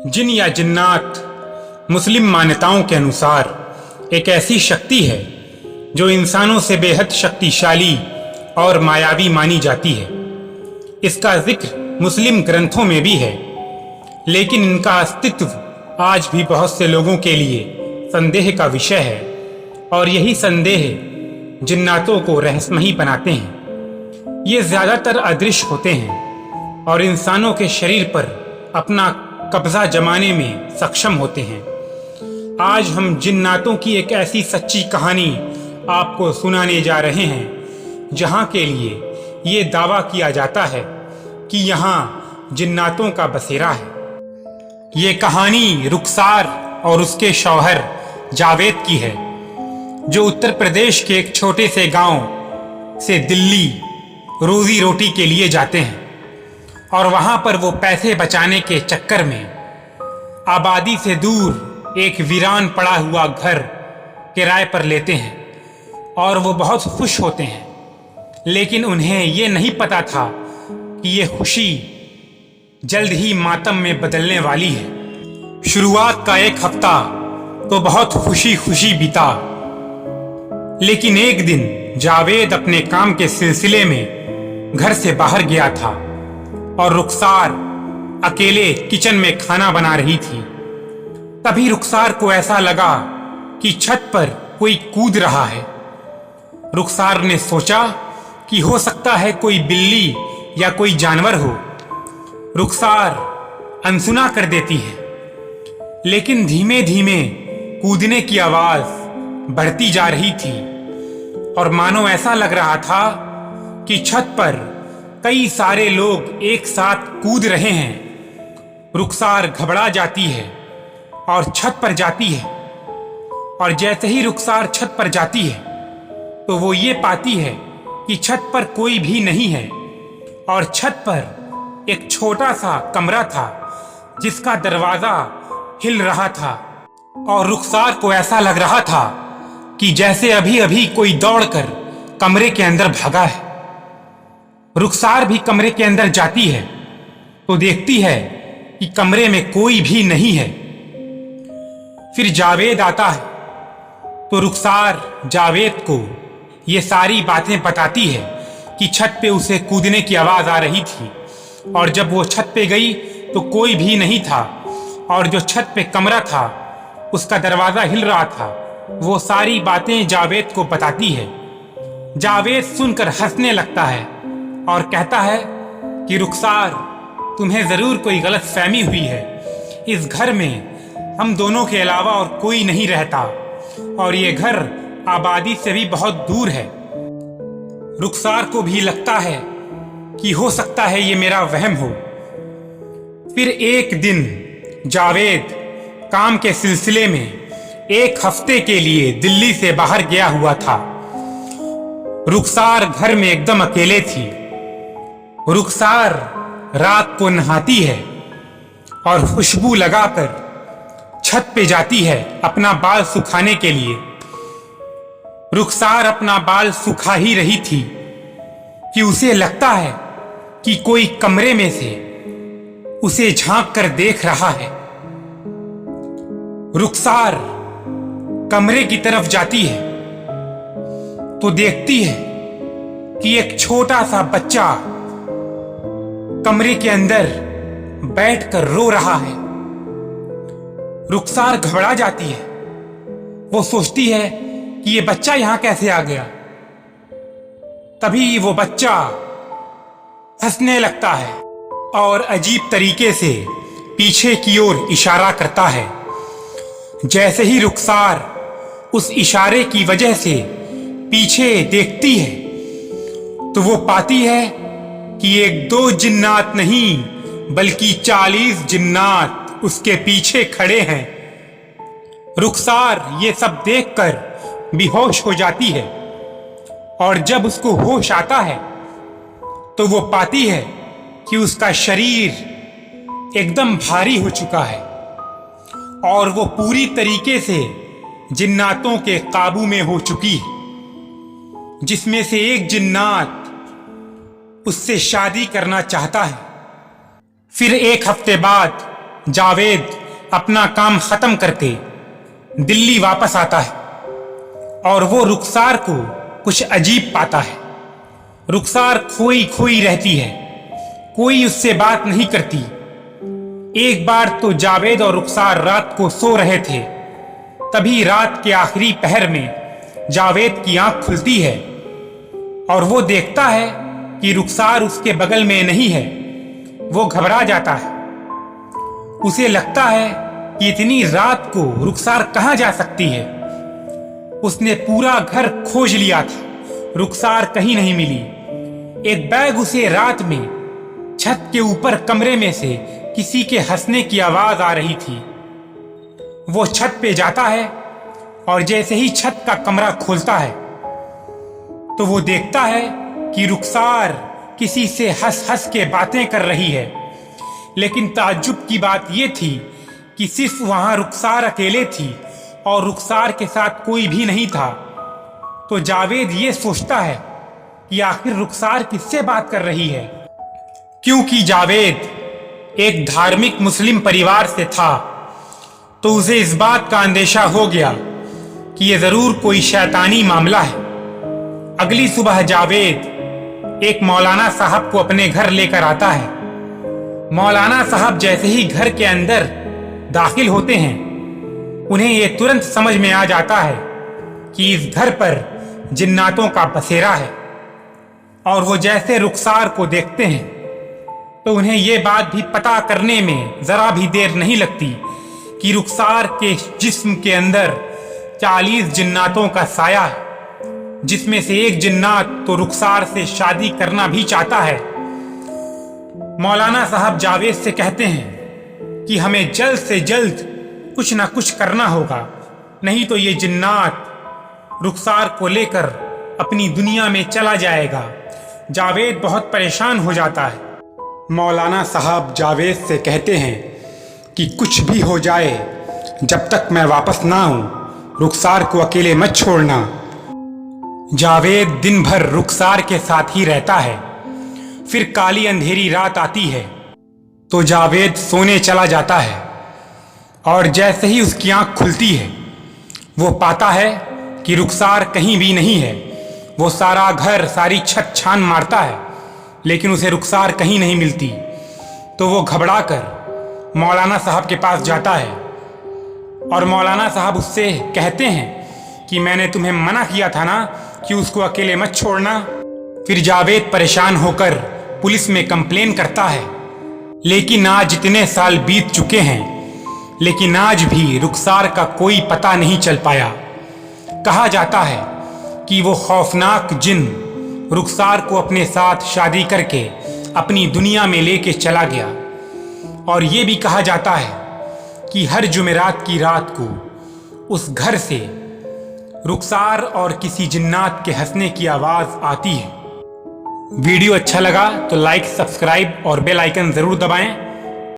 जिन या जिन्नात मुस्लिम मान्यताओं के अनुसार एक ऐसी शक्ति है जो इंसानों से बेहद शक्तिशाली और मायावी मानी जाती है। इसका जिक्र मुस्लिम ग्रंथों में भी है, लेकिन इनका अस्तित्व आज भी बहुत से लोगों के लिए संदेह का विषय है और यही संदेह जिन्नातों को रहस्यमयी बनाते हैं। ये ज्यादातर अदृश्य होते हैं और इंसानों के शरीर पर अपना कब्जा जमाने में सक्षम होते हैं। आज हम जिन्नातों की एक ऐसी सच्ची कहानी आपको सुनाने जा रहे हैं जहां के लिए ये दावा किया जाता है कि यहाँ जिन्नातों का बसेरा है। ये कहानी रुखसार और उसके शौहर जावेद की है, जो उत्तर प्रदेश के एक छोटे से गांव से दिल्ली रोजी रोटी के लिए जाते हैं और वहां पर वो पैसे बचाने के चक्कर में आबादी से दूर एक वीरान पड़ा हुआ घर किराए पर लेते हैं और वो बहुत खुश होते हैं। लेकिन उन्हें ये नहीं पता था कि ये खुशी जल्द ही मातम में बदलने वाली है। शुरुआत का एक हफ्ता तो बहुत खुशी खुशी बीता, लेकिन एक दिन जावेद अपने काम के सिलसिले में घर से बाहर गया था और रुखसार अकेले किचन में खाना बना रही थी। तभी रुखसार को ऐसा लगा कि छत पर कोई कूद रहा है। रुखसार ने सोचा कि हो सकता है कोई बिल्ली या कोई जानवर हो। रुखसार अनसुना कर देती है, लेकिन धीमे धीमे कूदने की आवाज बढ़ती जा रही थी और मानो ऐसा लग रहा था कि छत पर कई सारे लोग एक साथ कूद रहे हैं। रुखसार घबरा जाती है और छत पर जाती है, और जैसे ही रुखसार छत पर जाती है तो वो ये पाती है कि छत पर कोई भी नहीं है और छत पर एक छोटा सा कमरा था जिसका दरवाजा हिल रहा था और रुखसार को ऐसा लग रहा था कि जैसे अभी अभी कोई दौड़कर कमरे के अंदर भागा है। रुखसार भी कमरे के अंदर जाती है तो देखती है कि कमरे में कोई भी नहीं है। फिर जावेद आता है तो रुखसार जावेद को ये सारी बातें बताती है कि छत पे उसे कूदने की आवाज आ रही थी और जब वो छत पे गई तो कोई भी नहीं था और जो छत पे कमरा था उसका दरवाजा हिल रहा था। वो सारी बातें जावेद को बताती है। जावेद सुनकर हंसने लगता है और कहता है कि रुखसार, तुम्हें जरूर कोई गलत फहमी हुई है। इस घर में हम दोनों के अलावा और कोई नहीं रहता और ये घर आबादी से भी बहुत दूर है। रुखसार को भी लगता है कि हो सकता है ये मेरा वहम हो। फिर एक दिन जावेद काम के सिलसिले में एक हफ्ते के लिए दिल्ली से बाहर गया हुआ था। रुखसार घर में एकदम अकेले थी। रुखसार रात को नहाती है और खुशबू लगाकर छत पे जाती है अपना बाल सुखाने के लिए। रुखसार अपना बाल सुखा ही रही थी कि उसे लगता है कि कोई कमरे में से उसे झांक कर देख रहा है। रुखसार कमरे की तरफ जाती है तो देखती है कि एक छोटा सा बच्चा कमरे के अंदर बैठकर रो रहा है। रुखसार घबरा जाती है। वो सोचती है कि ये बच्चा यहां कैसे आ गया। तभी वो बच्चा हंसने लगता है और अजीब तरीके से पीछे की ओर इशारा करता है। जैसे ही रुखसार उस इशारे की वजह से पीछे देखती है तो वो पाती है कि एक दो जिन्नात नहीं बल्कि 40 जिन्नात उसके पीछे खड़े हैं। रुखसार ये सब देखकर बेहोश हो जाती है और जब उसको होश आता है तो वो पाती है कि उसका शरीर एकदम भारी हो चुका है और वो पूरी तरीके से जिन्नातों के काबू में हो चुकी है, जिसमें से एक जिन्नात उससे शादी करना चाहता है। फिर एक हफ्ते बाद जावेद अपना काम खत्म करके दिल्ली वापस आता है और वो रुखसार को कुछ अजीब पाता है। रुखसार खोई खोई रहती है, कोई उससे बात नहीं करती। एक बार तो जावेद और रुखसार रात को सो रहे थे, तभी रात के आखिरी पहर में जावेद की आंख खुलती है और वो देखता है कि रुखसार उसके बगल में नहीं है। वो घबरा जाता है, उसे लगता है कि इतनी रात को रुखसार कहाँ जा सकती है। उसने पूरा घर खोज लिया था, रुखसार कहीं नहीं मिली। एक बैग उसे रात में छत के ऊपर कमरे में से किसी के हंसने की आवाज आ रही थी। वो छत पे जाता है और जैसे ही छत का कमरा खोलता है तो वो देखता है कि रुखसार किसी से हंस हंस के बातें कर रही है। लेकिन ताज्जुब की बात यह थी कि सिर्फ वहां रुखसार अकेले थी और रुखसार के साथ कोई भी नहीं था। तो जावेद ये सोचता है कि आखिर रुखसार किससे बात कर रही है, क्योंकि जावेद एक धार्मिक मुस्लिम परिवार से था। तो उसे इस बात का अंदेशा हो गया कि यह जरूर कोई शैतानी मामला है। अगली सुबह जावेद एक मौलाना साहब को अपने घर लेकर आता है। मौलाना साहब जैसे ही घर के अंदर दाखिल होते हैं, उन्हें यह तुरंत समझ में आ जाता है कि इस घर पर जिन्नातों का बसेरा है। और वो जैसे रुखसार को देखते हैं तो उन्हें यह बात भी पता करने में जरा भी देर नहीं लगती कि रुखसार के जिस्म के अंदर 40 जिन्नातों का साया है, जिसमें से एक जिन्नात तो रुखसार से शादी करना भी चाहता है। मौलाना साहब जावेद से कहते हैं कि हमें जल्द से जल्द कुछ ना कुछ करना होगा, नहीं तो ये जिन्नात रुखसार को लेकर अपनी दुनिया में चला जाएगा। जावेद बहुत परेशान हो जाता है। मौलाना साहब जावेद से कहते हैं कि कुछ भी हो जाए, जब तक मैं वापस ना आऊं, रुखसार को अकेले मत छोड़ना। जावेद दिन भर रुखसार के साथ ही रहता है। फिर काली अंधेरी रात आती है तो जावेद सोने चला जाता है और जैसे ही उसकी आंख खुलती है वो पाता है कि रुखसार कहीं भी नहीं है। वो सारा घर, सारी छत छान मारता है, लेकिन उसे रुखसार कहीं नहीं मिलती। तो वो घबराकर मौलाना साहब के पास जाता है और मौलाना साहब उससे कहते हैं कि मैंने तुम्हें मना किया था ना कि उसको अकेले मत छोड़ना। फिर जावेद परेशान होकर पुलिस में कंप्लेन करता है। लेकिन आज इतने साल बीत चुके हैं, लेकिन आज भी रुखसार का कोई पता नहीं चल पाया। कहा जाता है कि वो खौफनाक जिन रुखसार को अपने साथ शादी करके अपनी दुनिया में लेके चला गया। और ये भी कहा जाता है कि हर जुमेरात की रात को उस घर से रुखसार और किसी जिन्नात के हंसने की आवाज आती है। वीडियो अच्छा लगा तो लाइक, सब्सक्राइब और बेल आइकन जरूर दबाएं